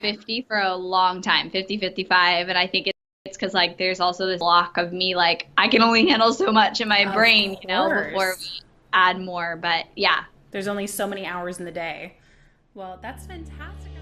50-50 for a long time, 50-55. And I think it's because like there's also this block of me, like I can only handle so much in my Of brain, before we course. add more. But yeah. There's only so many hours in the day. Well, that's fantastic.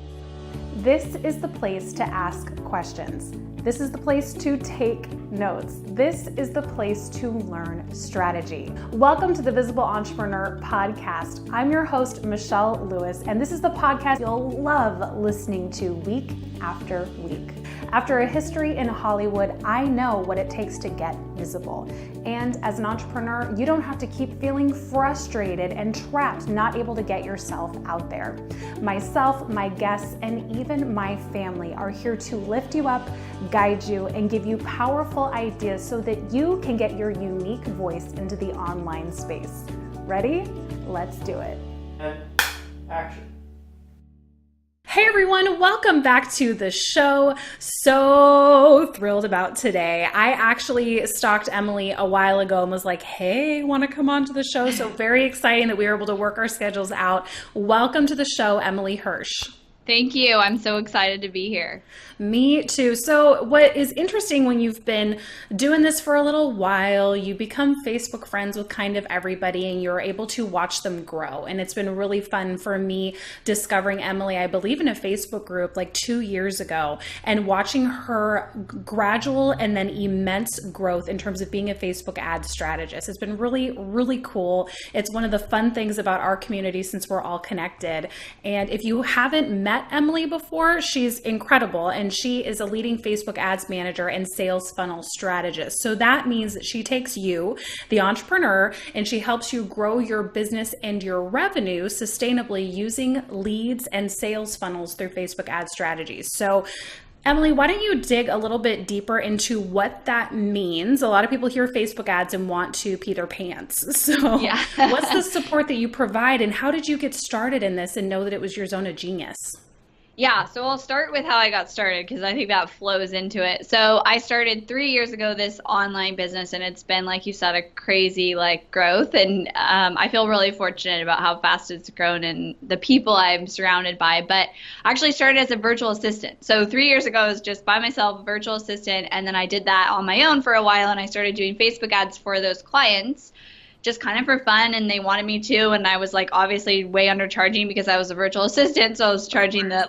This is the place to ask questions. This is the place to take notes. This is the place to learn strategy. Welcome to the Visible Entrepreneur Podcast. I'm your host, Michelle Lewis, and this is the podcast you'll love listening to week after week. After a history in Hollywood, I know what it takes to get visible. And as an entrepreneur, you don't have to keep feeling frustrated and trapped, not able to get yourself out there. Myself, my guests, and even my family are here to lift you up, guide you, and give you powerful ideas so that you can get your unique voice into the online space. Ready? Let's do it. And action. Hey everyone, welcome back to the show. So thrilled about today. I actually stalked Emily a while ago and was like, hey, want to come on to the show? So very exciting that we were able to work our schedules out. Welcome to the show, Emily Hirsh. Thank you. I'm so excited to be here. Me too. So what is interesting when you've been doing this for a little while, you become Facebook friends with kind of everybody and you're able to watch them grow. And it's been really fun for me discovering Emily, I believe in a Facebook group like 2 years ago, and watching her gradual and then immense growth in terms of being a Facebook ad strategist. It's been really, really cool. It's one of the fun things about our community since we're all connected. And if you haven't met Emily before, she's incredible. And she is a leading Facebook ads manager and sales funnel strategist. So that means that she takes you, the entrepreneur, and she helps you grow your business and your revenue sustainably using leads and sales funnels through Facebook ad strategies. So Emily, why don't you dig a little bit deeper into what that means? A lot of people hear Facebook ads and want to pee their pants. So Yeah. what's the support that you provide and how did you get started in this and know that it was your zone of genius? Yeah, so I'll start with how I got started because I think that flows into it. So I started 3 years ago this online business, and it's been, like you said, a crazy growth. And I feel really fortunate about how fast it's grown and the people I'm surrounded by. But I actually started as a virtual assistant. So 3 years ago, I was just by myself, a virtual assistant, and then I did that on my own for a while, and I started doing Facebook ads for those clients, just kind of for fun, and they wanted me to, and I was obviously way undercharging because I was a virtual assistant, so I was charging the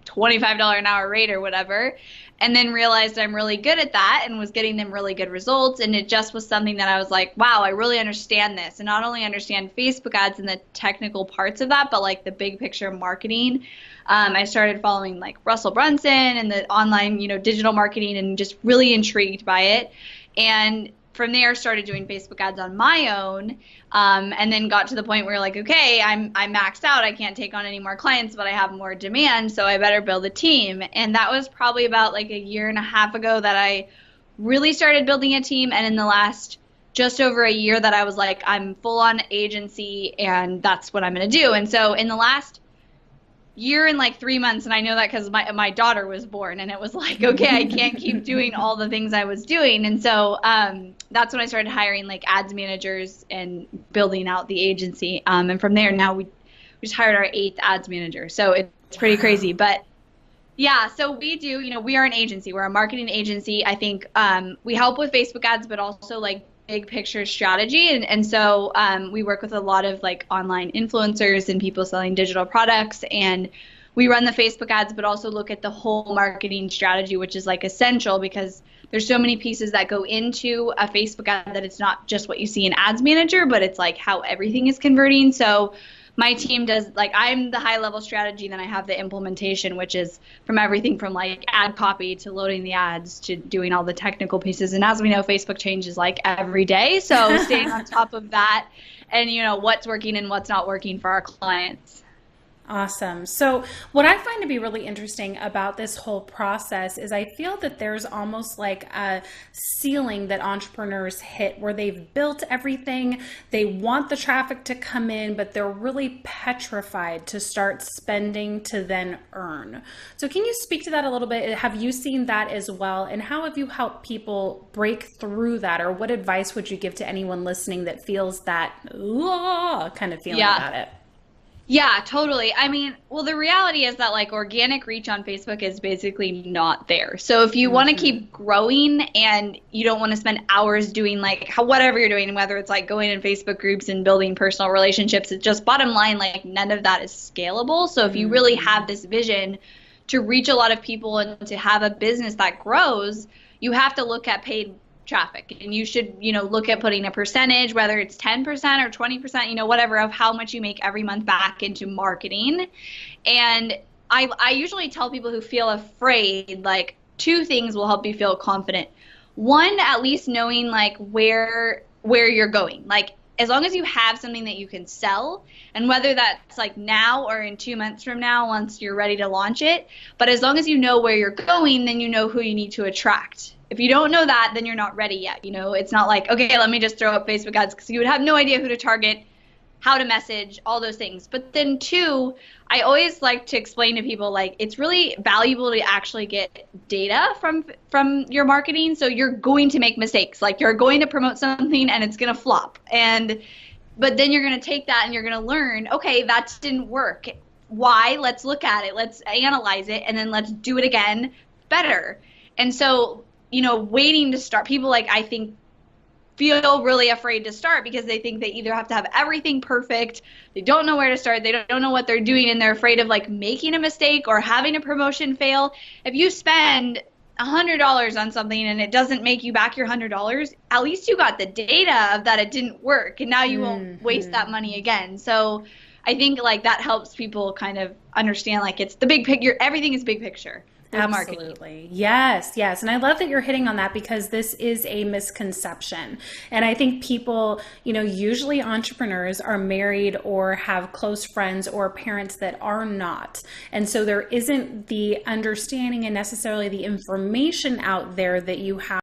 $25 an hour rate or whatever, and then realized I'm really good at that and was getting them really good results, and it just was something that I was like, wow, I really understand this, and not only understand Facebook ads and the technical parts of that, but the big picture marketing. I started following Russell Brunson and the online, digital marketing, and just really intrigued by it. And from there, started doing Facebook ads on my own, and then got to the point where okay, I'm maxed out. I can't take on any more clients, but I have more demand, so I better build a team. And that was probably about a year and a half ago that I really started building a team. And in the last just over a year that I was I'm full on agency, and that's what I'm going to do. And so in the last year and 3 months, and I know that because my daughter was born, and it was okay, I can't keep doing all the things I was doing. And so that's when I started hiring ads managers and building out the agency. And from there, now we just hired our 8th ads manager. So it's pretty crazy. But yeah, so we do, we are an agency. We're a marketing agency. I think we help with Facebook ads, but also big picture strategy. And so we work with a lot of online influencers and people selling digital products, and we run the Facebook ads, but also look at the whole marketing strategy, which is essential because there's so many pieces that go into a Facebook ad that it's not just what you see in Ads Manager, but it's how everything is converting. So my team does, I'm the high level strategy, then I have the implementation, which is from everything from ad copy to loading the ads to doing all the technical pieces. And as we know, Facebook changes every day. So staying on top of that and, what's working and what's not working for our clients. Awesome. So what I find to be really interesting about this whole process is I feel that there's almost a ceiling that entrepreneurs hit where they've built everything. They want the traffic to come in, but they're really petrified to start spending to then earn. So can you speak to that a little bit? Have you seen that as well? And how have you helped people break through that? Or what advice would you give to anyone listening that feels that kind of feeling about it? Yeah, totally. I mean, well, the reality is that like organic reach on Facebook is basically not there. So if you want to Hmm. keep growing and you don't want to spend hours doing like whatever you're doing, whether it's like going in Facebook groups and building personal relationships, it's just bottom line, like none of that is scalable. So if you really Hmm. have this vision to reach a lot of people and to have a business that grows, you have to look at paid traffic, and you should look at putting a percentage, whether it's 10% or 20%, whatever, of how much you make every month back into marketing. And I usually tell people who feel afraid, like, two things will help you feel confident. One, at least knowing like where you're going, like as long as you have something that you can sell, and whether that's like now or in 2 months from now once you're ready to launch it, but as long as you know where you're going, then you know who you need to attract. If you don't know that, then you're not ready yet. It's not like, okay, let me just throw up Facebook ads, because you would have no idea who to target, how to message, all those things. But then two, I always like to explain to people, like, it's really valuable to actually get data from your marketing. So you're going to make mistakes. Like, you're going to promote something and it's going to flop. But then you're going to take that and you're going to learn, okay, that didn't work. Why? Let's look at it. Let's analyze it, and then let's do it again better. And so, waiting to start, people, like, I think, feel really afraid to start because they think they either have to have everything perfect, they don't know where to start, they don't know what they're doing, and they're afraid of like making a mistake or having a promotion fail. If you spend $100 on something and it doesn't make you back your $100, at least you got the data of that it didn't work, and now you won't waste that money again. So I think like that helps people kind of understand, like, it's the big picture. Everything is big picture with marketing. Absolutely. Yes, yes. And I love that you're hitting on that, because this is a misconception. And I think people, usually entrepreneurs are married or have close friends or parents that are not. And so there isn't the understanding and necessarily the information out there that you have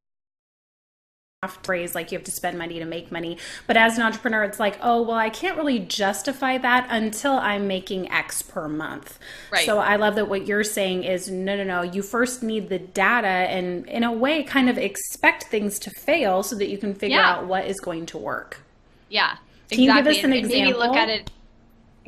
to raise, like you have to spend money to make money. But as an entrepreneur, it's like, oh, well, I can't really justify that until I'm making X per month. Right. So I love that what you're saying is, no. You first need the data and, in a way, kind of expect things to fail so that you can figure out what is going to work. Yeah, exactly. Can you give us an and example? Maybe look at it,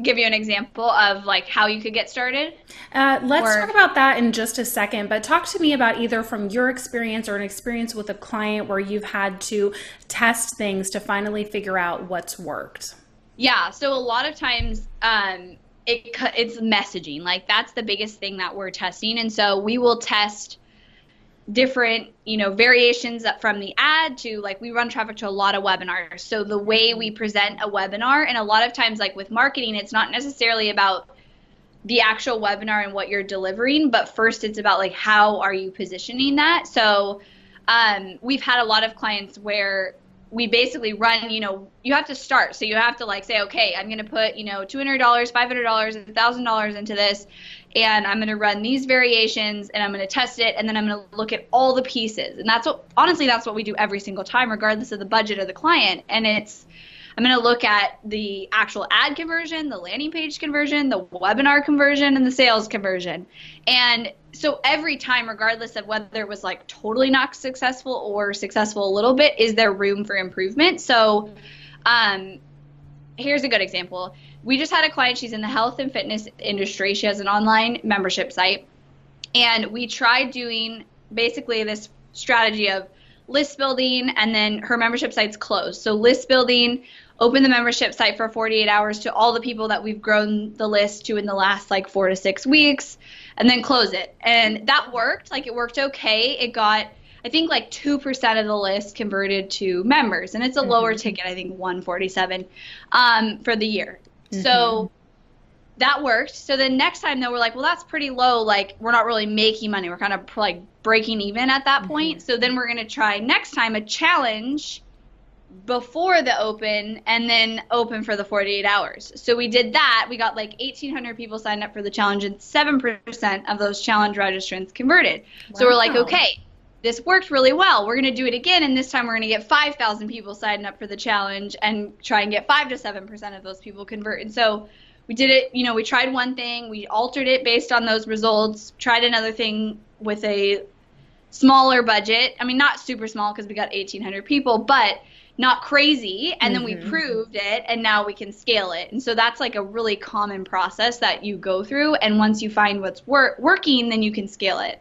give you an example of like how you could get started? Let's talk about that in just a second, but talk to me about either from your experience or an experience with a client where you've had to test things to finally figure out what's worked. Yeah, so a lot of times it's messaging. Like, that's the biggest thing that we're testing. And so we will test different, variations from the ad to, like, we run traffic to a lot of webinars. So the way we present a webinar, and a lot of times, like with marketing, it's not necessarily about the actual webinar and what you're delivering, but first it's about like, how are you positioning that? So we've had a lot of clients where we basically run, you have to start. So you have to like say, okay, I'm going to put, $200, $500, $1,000 into this, and I'm going to run these variations, and I'm going to test it, and then I'm going to look at all the pieces. And that's what we do every single time, regardless of the budget of the client. And I'm going to look at the actual ad conversion, the landing page conversion, the webinar conversion, and the sales conversion. And so every time, regardless of whether it was like totally not successful or successful a little bit, is there room for improvement? So here's a good example. We just had a client. She's in the health and fitness industry. She has an online membership site. And we tried doing basically this strategy of list building, and then her membership site's closed. So list building, open the membership site for 48 hours to all the people that we've grown the list to in the last like 4 to 6 weeks, and then close it. And that worked. Like, it worked okay. It got, I think, like 2% of the list converted to members, and it's a lower ticket, I think 147 for the year. So that worked. So then next time, though, we're like, well, that's pretty low. Like, we're not really making money. We're kind of like breaking even at that point. So then we're going to try next time a challenge before the open, and then open for the 48 hours. So we did that. We got like 1,800 people signed up for the challenge, and 7% of those challenge registrants converted. Wow. So we're like, okay, this worked really well. We're going to do it again, and this time we're going to get 5,000 people signed up for the challenge and try and get 5 to 7% of those people convert. And so we did it, we tried one thing, we altered it based on those results, tried another thing with a smaller budget. I mean, not super small because we got 1,800 people, but not crazy. And then we proved it, and now we can scale it. And so that's like a really common process that you go through. And once you find what's working, then you can scale it.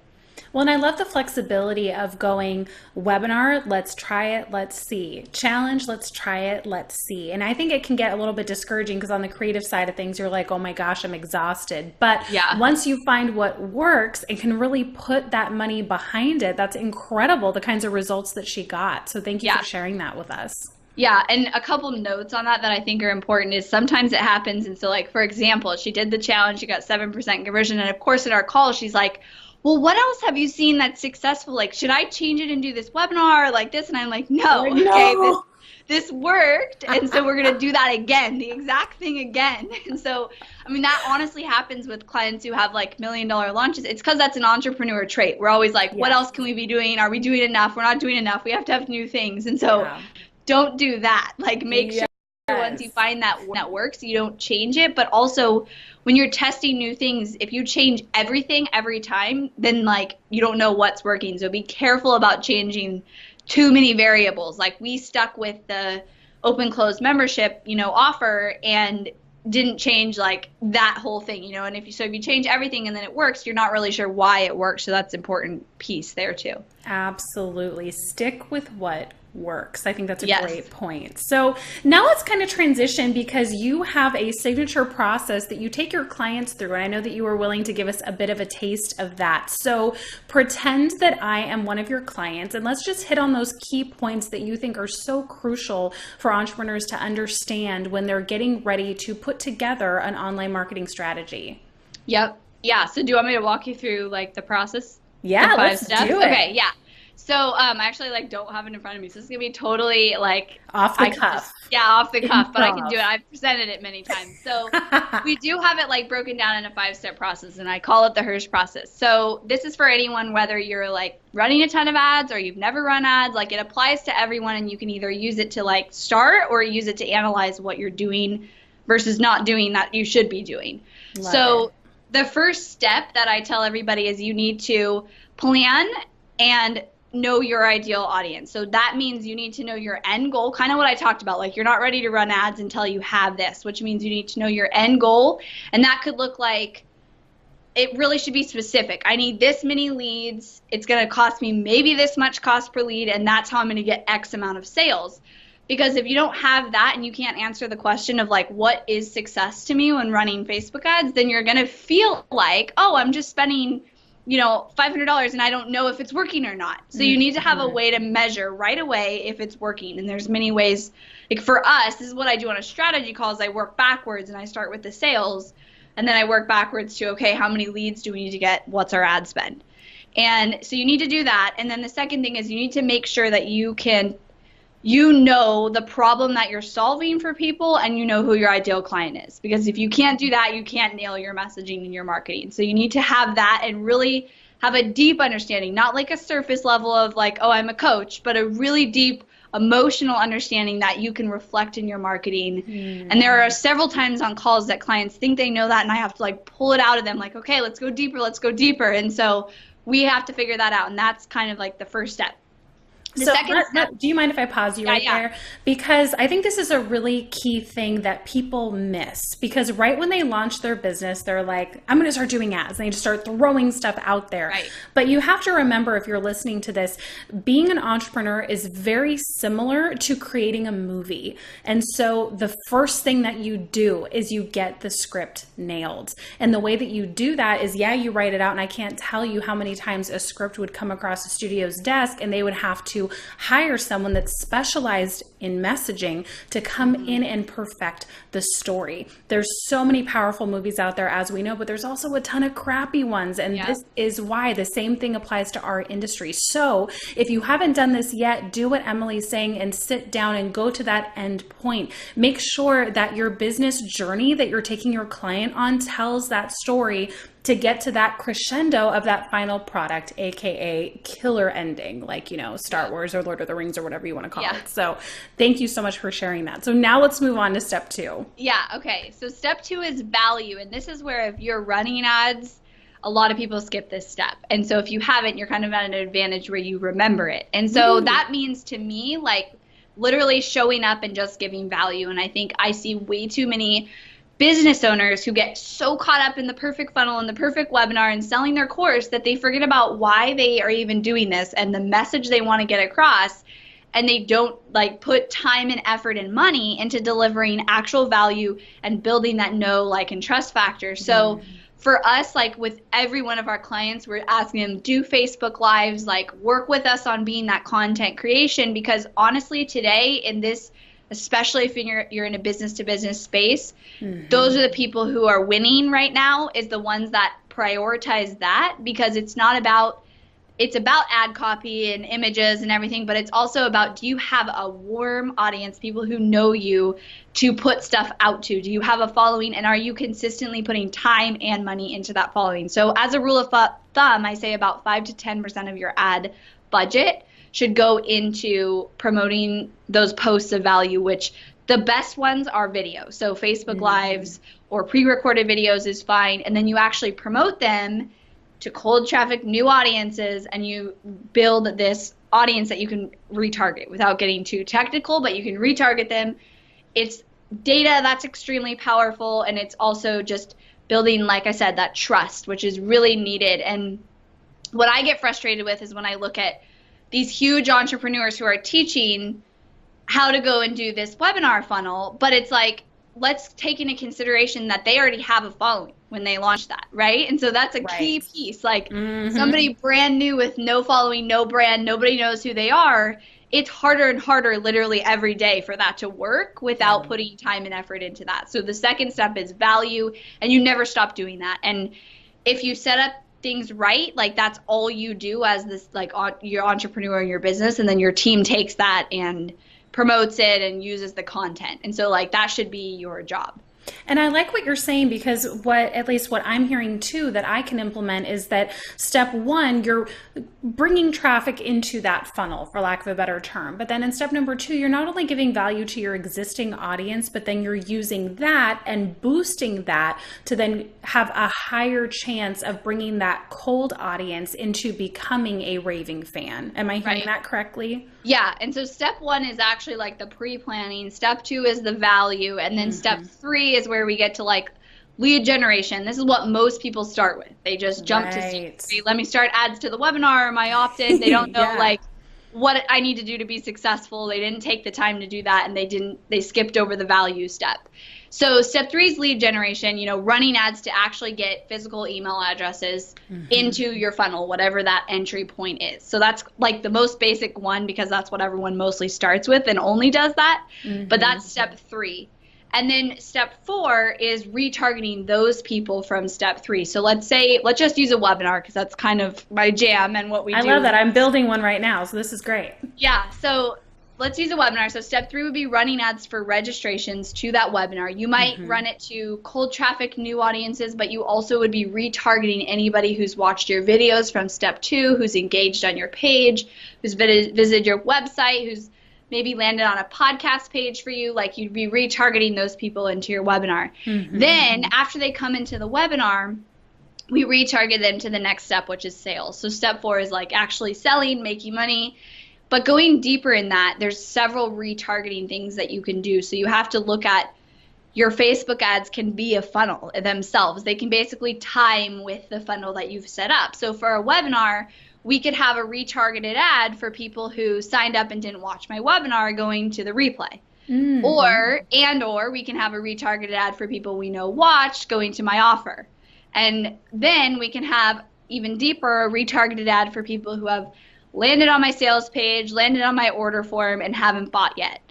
Well, and I love the flexibility of going webinar, let's try it, let's see. Challenge, let's try it, let's see. And I think it can get a little bit discouraging because on the creative side of things, you're like, oh my gosh, I'm exhausted. But once you find what works and can really put that money behind it, that's incredible, the kinds of results that she got. So thank you for sharing that with us. Yeah, and a couple notes on that I think are important is sometimes it happens. And so like, for example, she did the challenge, she got 7% conversion. And of course, in our call, she's like, well, what else have you seen that's successful? Like, should I change it and do this webinar like this? And I'm like, no, okay, this worked. And so we're going to do that again, the exact thing again. And so, I mean, that honestly happens with clients who have like $1 million launches. It's because that's an entrepreneur trait. We're always like, what else can we be doing? Are we doing enough? We're not doing enough. We have to have new things. And so don't do that. Like, make sure once you find that works, you don't change it. But also, when you're testing new things, if you change everything every time, then like you don't know what's working. So be careful about changing too many variables. Like we stuck with the open closed membership, offer and didn't change like that whole thing, and if you change everything and then it works, you're not really sure why it works. So that's an important piece there too. Absolutely. Stick with what works. I think that's a great point. So now let's kind of transition because you have a signature process that you take your clients through. And I know that you were willing to give us a bit of a taste of that. So pretend that I am one of your clients and let's just hit on those key points that you think are so crucial for entrepreneurs to understand when they're getting ready to put together an online marketing strategy. Yep. Yeah. So do you want me to walk you through like the process? Yeah, let's do it. Okay. Yeah. So I actually don't have it in front of me. So this is going to be totally like off the cuff. Off the cuff, but I can do it. I've presented it many times. So we do have it like broken down in a 5-step process, and I call it the Hirsh process. So this is for anyone, whether you're like running a ton of ads or you've never run ads, like it applies to everyone, and you can either use it to like start or use it to analyze what you're doing versus not doing that you should be doing. So the first step that I tell everybody is you need to plan and know your ideal audience. So that means you need to know your end goal, kind of what I talked about. Like you're not ready to run ads until you have this, which means you need to know your end goal. And that could look like, it really should be specific. I need this many leads. It's going to cost me maybe this much cost per lead. And that's how I'm going to get X amount of sales. Because if you don't have that and you can't answer the question of like, what is success to me when running Facebook ads, then you're going to feel like, oh, I'm just spending $500 and I don't know if it's working or not. So you need to have a way to measure right away if it's working. And there's many ways. Like for us, this is what I do on a strategy call is I work backwards and I start with the sales and then I work backwards to, okay, how many leads do we need to get? What's our ad spend? And so you need to do that. And then the second thing is you need to make sure that you know the problem that you're solving for people and you know who your ideal client is. Because if you can't do that, you can't nail your messaging and your marketing. So you need to have that and really have a deep understanding, not like a surface level of like, oh, I'm a coach, but a really deep emotional understanding that you can reflect in your marketing. And there are several times on calls that clients think they know that and I have to like pull it out of them like, okay, let's go deeper. And so we have to figure that out. And that's kind of like the first step. So do you mind if I pause you there? Because I think this is a really key thing that people miss. Because right when they launch their business, they're like, I'm going to start doing ads. And they just start throwing stuff out there. Right. But you have to remember, if you're listening to this, being an entrepreneur is very similar to creating a movie. And so the first thing that you do is you get the script nailed. And the way that you do that is, you write it out. And I can't tell you how many times a script would come across a studio's desk and they would have to hire someone that's specialized in messaging to come in and perfect the story. There's so many powerful movies out there, as we know, but there's also a ton of crappy ones. And this is why the same thing applies to our industry. So if you haven't done this yet, do what Emily's saying and sit down and go to that end point. Make sure that your business journey that you're taking your client on tells that story to get to that crescendo of that final product, aka killer ending, like, Star Wars or Lord of the Rings or whatever you want to call it. So thank you so much for sharing that. So now let's move on to step 2. Yeah, okay. So step 2 is value. And this is where if you're running ads, a lot of people skip this step. And so if you haven't, you're kind of at an advantage where you remember it. And so that means to me, like, literally showing up and just giving value. And I think I see way too many business owners who get so caught up in the perfect funnel and the perfect webinar and selling their course that they forget about why they are even doing this and the message they want to get across. And they don't like put time and effort and money into delivering actual value and building that know, like, and trust factor. So for us, like with every one of our clients, we're asking them, do Facebook Lives, like work with us on being that content creation, because honestly today in this, especially if you're in a business to business space, those are the people who are winning right now, is the ones that prioritize that, because it's about ad copy and images and everything, but it's also about, do you have a warm audience, people who know you to put stuff out to? Do you have a following, and are you consistently putting time and money into that following? So as a rule of thumb, I say about 5 to 10% of your ad budget should go into promoting those posts of value, which the best ones are video. So Facebook Lives or pre-recorded videos is fine. And then you actually promote them to cold traffic new audiences, and you build this audience that you can retarget without getting too technical, but you can retarget them. It's data that's extremely powerful, and it's also just building, like I said, that trust, which is really needed. And what I get frustrated with is when I look at these huge entrepreneurs who are teaching how to go and do this webinar funnel, but it's like, let's take into consideration that they already have a following when they launch that, right? And so that's a key piece. Like somebody brand new with no following, no brand, nobody knows who they are, it's harder and harder literally every day for that to work without putting time and effort into that. So the second step is value, and you never stop doing that. And if you set up things right, like that's all you do as this, like your entrepreneur in your business, and then your team takes that and promotes it and uses the content. And so like that should be your job. And I like what you're saying, because at least what I'm hearing too that I can implement is that step one, you're bringing traffic into that funnel, for lack of a better term. But then in step number two, you're not only giving value to your existing audience, but then you're using that and boosting that to then have a higher chance of bringing that cold audience into becoming a raving fan. Am I hearing that correctly? Yeah. And so step one is actually like the pre-planning. Step two is the value. And then step three is where we get to like lead generation. This is what most people start with. They just jump to step three. Let me start ads to the webinar, my opt-in. They don't know like what I need to do to be successful. They didn't take the time to do that, and they skipped over the value step. So step three is lead generation, running ads to actually get physical email addresses into your funnel, whatever that entry point is. So that's like the most basic one, because that's what everyone mostly starts with and only does that. But that's step three. And then step four is retargeting those people from step three. So let's just use a webinar, because that's kind of my jam and what we do. I love that. I'm building one right now, so this is great. Yeah. So let's use a webinar. So step three would be running ads for registrations to that webinar. You might run it to cold traffic new audiences, but you also would be retargeting anybody who's watched your videos from step two, who's engaged on your page, who's visited your website, who's maybe landed on a podcast page for you. Like you'd be retargeting those people into your webinar. Then after they come into the webinar, we retarget them to the next step, which is sales. So step four is like actually selling, making money. But going deeper in that, there's several retargeting things that you can do. So you have to look at your Facebook ads can be a funnel themselves. They can basically time with the funnel that you've set up. So for a webinar, we could have a retargeted ad for people who signed up and didn't watch my webinar going to the replay. Or we can have a retargeted ad for people we know watched going to my offer. And then we can have even deeper a retargeted ad for people who have landed on my sales page, landed on my order form, and haven't bought yet.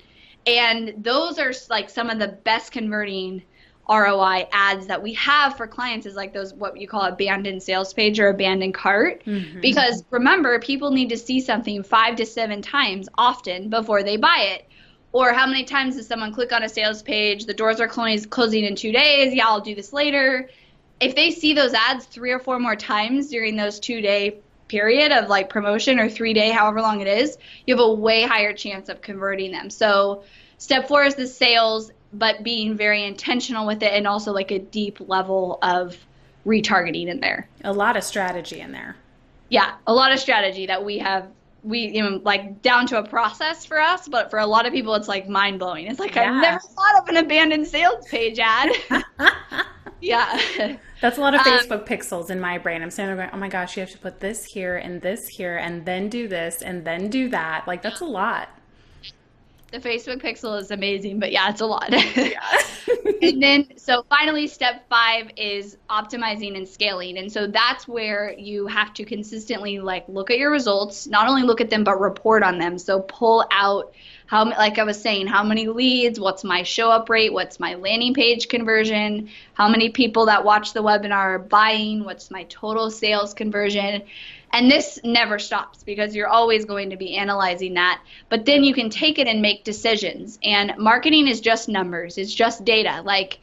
And those are like some of the best converting ROI ads that we have for clients, is like those, what you call abandoned sales page or abandoned cart. Because remember, people need to see something 5 to 7 times often before they buy it. Or how many times does someone click on a sales page, the doors are closing in 2 days, yeah, I'll do this later. If they see those ads 3 or 4 more times during those 2-day period of like promotion, or 3-day, however long it is, you have a way higher chance of converting them. So step four is the sales, but being very intentional with it, and also like a deep level of retargeting in there. A lot of strategy in there. Yeah, a lot of strategy that we have like down to a process for us, but for a lot of people, it's like mind blowing. It's like, I've Yeah. never thought of an abandoned sales page ad. Yeah. That's a lot of Facebook pixels in my brain. I'm sitting there going, oh my gosh, you have to put this here, and then do this, and then do that. Like, that's a lot. The Facebook pixel is amazing, but yeah, it's a lot. Yeah. And then, so finally, step 5 is optimizing and scaling. And so that's where you have to consistently like look at your results, not only look at them, but report on them. So pull out like I was saying, how many leads, what's my show up rate, what's my landing page conversion, how many people that watch the webinar are buying, what's my total sales conversion. And this never stops because you're always going to be analyzing that. But then you can take it and make decisions. And marketing is just numbers. It's just data. Like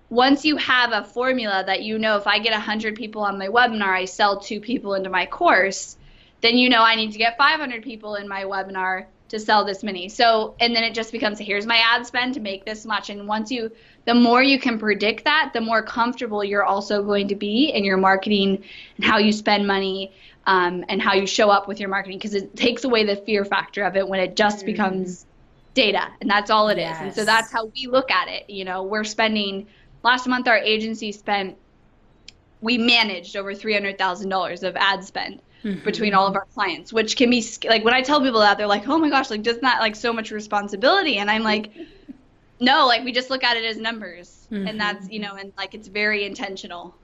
once you have a formula that you know if I get 100 people on my webinar, I sell 2 people into my course, then you know I need to get 500 people in my webinar to sell this many. So, and then it just becomes, here's my ad spend to make this much. And the more you can predict that, the more comfortable you're also going to be in your marketing and how you spend money. And how you show up with your marketing, because it takes away the fear factor of it when it just becomes data, and that's all it is. And so that's how we look at it. You know, we're spending, last month our agency we managed over $300,000 of ad spend between all of our clients, which can be like, when I tell people that, they're like, oh my gosh, like doesn't that like so much responsibility? And I'm like, no, like we just look at it as numbers, and that's, you know, and like it's very intentional.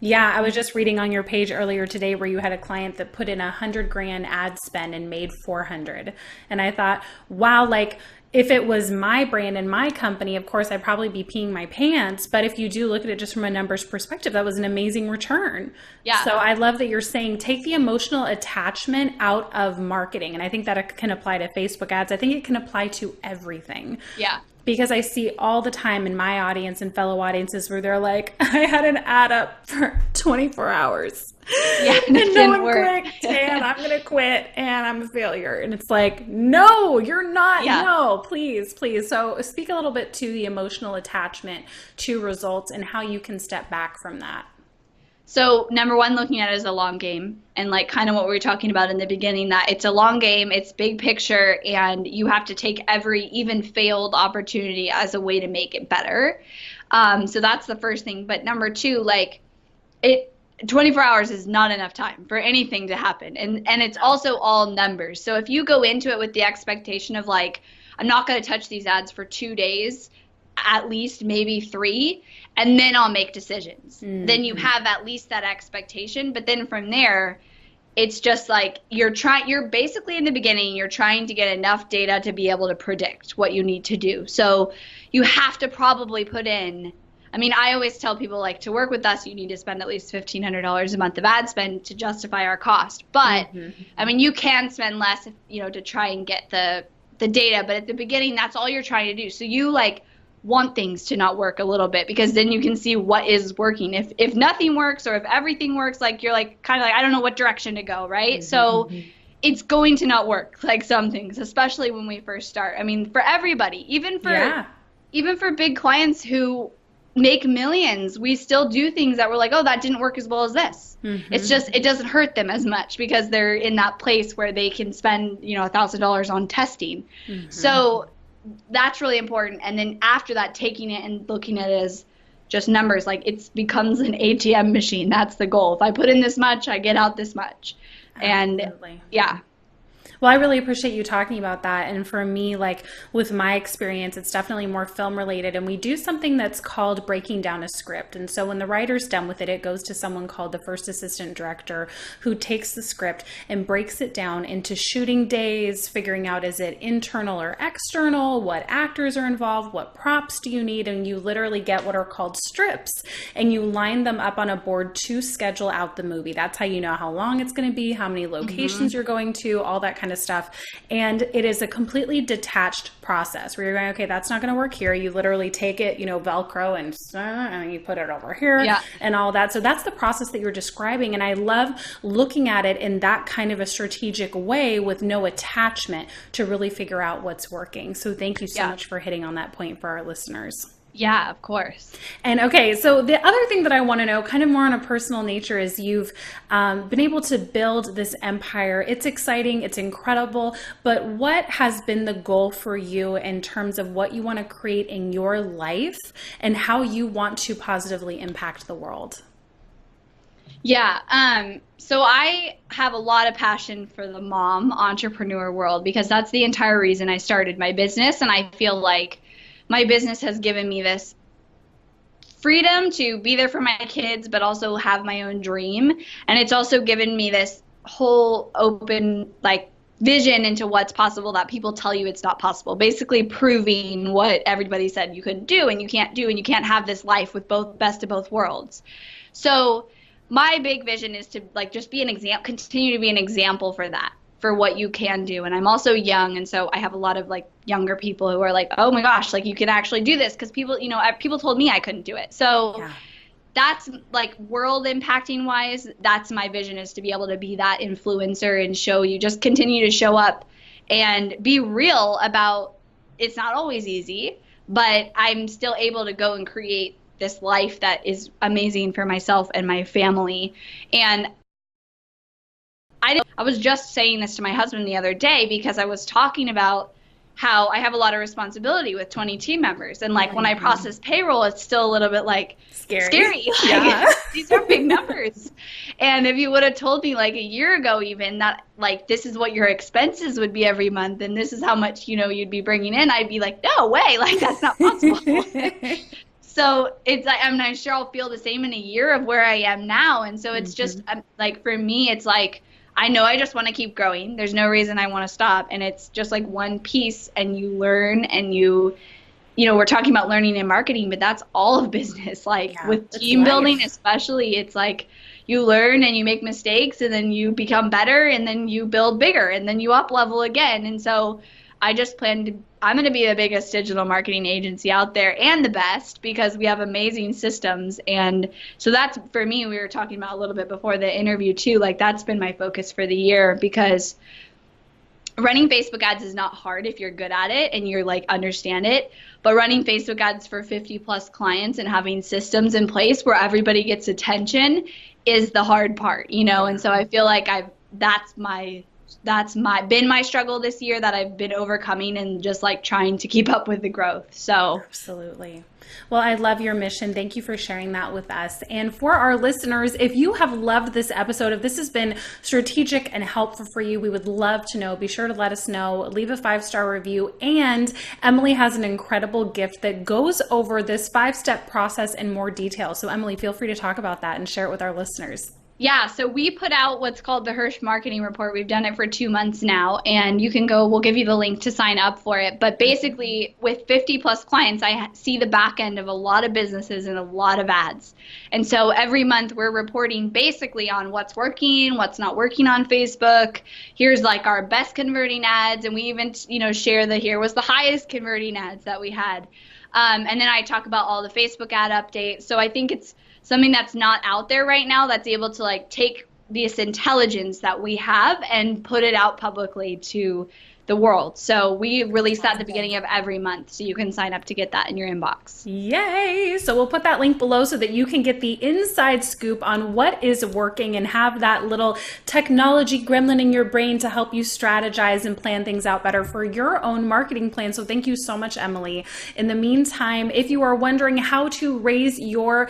Yeah, I was just reading on your page earlier today where you had a client that put in $100,000 ad spend and made 400. And I thought, wow, like if it was my brand and my company, of course, I'd probably be peeing my pants. But if you do look at it just from a numbers perspective, that was an amazing return. Yeah. So I love that you're saying take the emotional attachment out of marketing. And I think that can apply to Facebook ads. I think it can apply to everything. Yeah. Because I see all the time in my audience and fellow audiences where they're like, I had an ad up for 24 hours. Yeah, and no one work. clicked, and I'm going to quit, and I'm a failure. And it's like, no, you're not. Yeah. No, please, please. So speak a little bit to the emotional attachment to results and how you can step back from that. So number one, looking at it as a long game, and like kind of what we were talking about in the beginning, that it's a long game, it's big picture, and you have to take every even failed opportunity as a way to make it better. So that's the first thing. But number two, like 24 hours is not enough time for anything to happen. And it's also all numbers. So if you go into it with the expectation of like, I'm not going to touch these ads for 2 days, at least maybe 3, and then I'll make decisions. Then you have at least that expectation. But then from there, it's just like you're basically in the beginning, you're trying to get enough data to be able to predict what you need to do. So you have to probably put in, I mean, I always tell people like to work with us, you need to spend at least $1,500 a month of ad spend to justify our cost. But I mean, you can spend less, to try and get the data. But at the beginning, that's all you're trying to do. So you like want things to not work a little bit, because then you can see what is working. If nothing works, or if everything works, like you're like kind of like, I don't know what direction to go, right? So it's going to not work, like some things, especially when we first start. I mean, for everybody, even for big clients who make millions, we still do things that we're like, oh, that didn't work as well as this. It's just, it doesn't hurt them as much because they're in that place where they can spend, $1,000 on testing. So that's really important. And then after that, taking it and looking at it as just numbers, like it becomes an ATM machine. That's the goal. If I put in this much, I get out this much. Absolutely. And yeah. Well, I really appreciate you talking about that. And for me, like with my experience, it's definitely more film related. And we do something that's called breaking down a script. And so when the writer's done with it, it goes to someone called the first assistant director, who takes the script and breaks it down into shooting days, figuring out, is it internal or external? What actors are involved? What props do you need? And you literally get what are called strips, and you line them up on a board to schedule out the movie. That's how you know how long it's going to be, how many locations you're going to, all that kind of stuff. And it is a completely detached process where you're going, okay, that's not going to work here. You literally take it, Velcro and you put it over here and all that. So that's the process that you're describing. And I love looking at it in that kind of a strategic way with no attachment to really figure out what's working. So thank you so much for hitting on that point for our listeners. Yeah, of course. And okay, so the other thing that I want to know, kind of more on a personal nature, is you've been able to build this empire. It's exciting, it's incredible, but what has been the goal for you in terms of what you want to create in your life and how you want to positively impact the world? Yeah, so I have a lot of passion for the mom entrepreneur world because that's the entire reason I started my business. And I feel like my business has given me this freedom to be there for my kids, but also have my own dream. And it's also given me this whole open, like, vision into what's possible that people tell you it's not possible. Basically proving what everybody said you couldn't do and you can't do, and you can't have this life with both best of both worlds. So my big vision is to like just be an example, continue to be an example for that, for what you can do. And I'm also young, and so I have a lot of like younger people who are like, oh my gosh, like you can actually do this, because people, people told me I couldn't do it. So Yeah. that's like world impacting wise, that's my vision, is to be able to be that influencer and show you, just continue to show up and be real about, it's not always easy, but I'm still able to go and create this life that is amazing for myself and my family. And I was just saying this to my husband the other day because I was talking about how I have a lot of responsibility with 20 team members. And like when I process payroll, it's still a little bit like scary. Like, Yeah. these are big numbers. And if you would have told me like a year ago even that like this is what your expenses would be every month and this is how much, you'd be bringing in, I'd be like, no way, like that's not possible. So it's like, I'm sure I'll feel the same in a year of where I am now. And so it's just like, for me, it's like, I know I just want to keep growing. There's no reason I want to stop. And it's just like one piece, and you learn, and we're talking about learning and marketing, but that's all of business. Like with team building, especially, it's like you learn and you make mistakes and then you become better and then you build bigger and then you up level again. And so I just I'm going to be the biggest digital marketing agency out there and the best, because we have amazing systems. And so that's, for me, we were talking about a little bit before the interview too, like that's been my focus for the year, because running Facebook ads is not hard if you're good at it and you're like understand it, but running Facebook ads for 50 plus clients and having systems in place where everybody gets attention is the hard part, And so I feel like that's been my struggle this year that I've been overcoming and just like trying to keep up with the growth. So Absolutely. Well, I love your mission. Thank you for sharing that with us. And for our listeners, if you have loved this episode, if this has been strategic and helpful for you, we would love to know. Be sure to let us know. Leave a 5-star review. And Emily has an incredible gift that goes over this 5-step process in more detail. So Emily, feel free to talk about that and share it with our listeners. Yeah, so we put out what's called the Hirsh Marketing Report. We've done it for 2 months now, and you can we'll give you the link to sign up for it. But basically, with 50 plus clients, I see the back end of a lot of businesses and a lot of ads. And so every month we're reporting basically on what's working, what's not working on Facebook. Here's like our best converting ads, and we even, share here was the highest converting ads that we had. And then I talk about all the Facebook ad updates. So I think it's something that's not out there right now that's able to like take this intelligence that we have and put it out publicly to the world. So we release that at the beginning of every month, so you can sign up to get that in your inbox. Yay! So we'll put that link below so that you can get the inside scoop on what is working and have that little technology gremlin in your brain to help you strategize and plan things out better for your own marketing plan. So thank you so much, Emily. In the meantime, if you are wondering how to raise your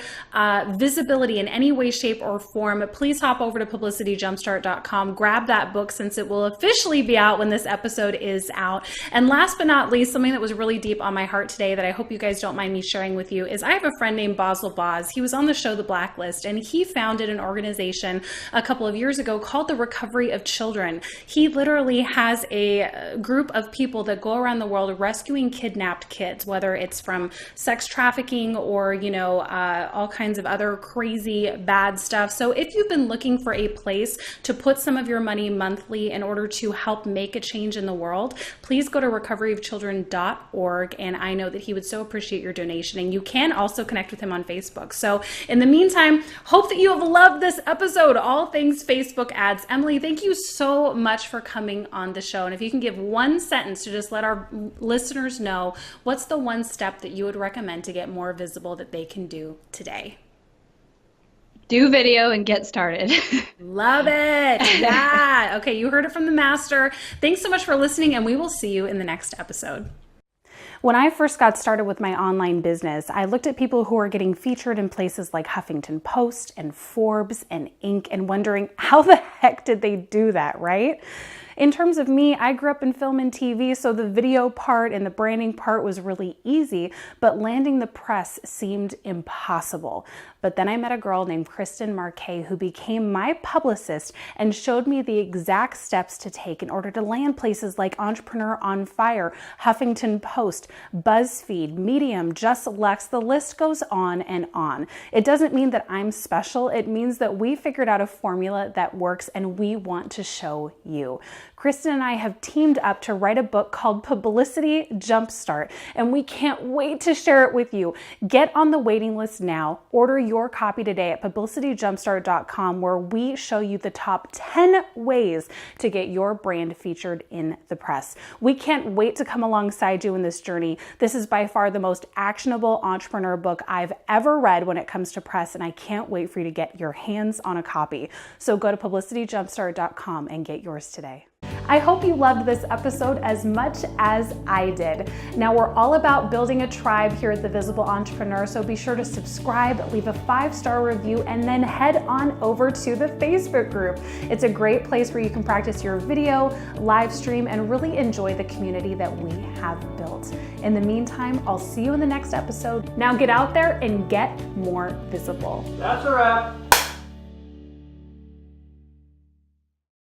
visibility in any way, shape, or form, please hop over to publicityjumpstart.com. Grab that book, since it will officially be out when this episode is out. And last but not least, something that was really deep on my heart today that I hope you guys don't mind me sharing with you is I have a friend named Basil Boz. He was on the show The Blacklist, and he founded an organization a couple of years ago called the Recovery of Children. He literally has a group of people that go around the world rescuing kidnapped kids, whether it's from sex trafficking or, all kinds of other crazy bad stuff. So if you've been looking for a place to put some of your money monthly in order to help make a change in the the world, please go to recoveryofchildren.org. And I know that he would so appreciate your donation. And you can also connect with him on Facebook. So in the meantime, hope that you have loved this episode, all things Facebook ads. Emily, thank you so much for coming on the show. And if you can give one sentence to just let our listeners know, what's the one step that you would recommend to get more visible that they can do today? Do video and get started. Love it. Yeah. Okay, you heard it from the master. Thanks so much for listening, and we will see you in the next episode. When I first got started with my online business, I looked at people who are getting featured in places like Huffington Post and Forbes and Inc. and wondering how the heck did they do that, right? In terms of me, I grew up in film and TV, so the video part and the branding part was really easy, but landing the press seemed impossible. But then I met a girl named Kristen Marquet who became my publicist and showed me the exact steps to take in order to land places like Entrepreneur on Fire, Huffington Post, BuzzFeed, Medium, Just Lex, the list goes on and on. It doesn't mean that I'm special. It means that we figured out a formula that works and we want to show you. Kristen and I have teamed up to write a book called Publicity Jumpstart, and we can't wait to share it with you. Get on the waiting list now. Order your copy today at publicityjumpstart.com, where we show you the top 10 ways to get your brand featured in the press. We can't wait to come alongside you in this journey. This is by far the most actionable entrepreneur book I've ever read when it comes to press, and I can't wait for you to get your hands on a copy. So go to publicityjumpstart.com and get yours today. I hope you loved this episode as much as I did. Now, we're all about building a tribe here at The Visible Entrepreneur, so be sure to subscribe, leave a 5-star review, and then head on over to the Facebook group. It's a great place where you can practice your video, live stream, and really enjoy the community that we have built. In the meantime, I'll see you in the next episode. Now get out there and get more visible. That's a wrap.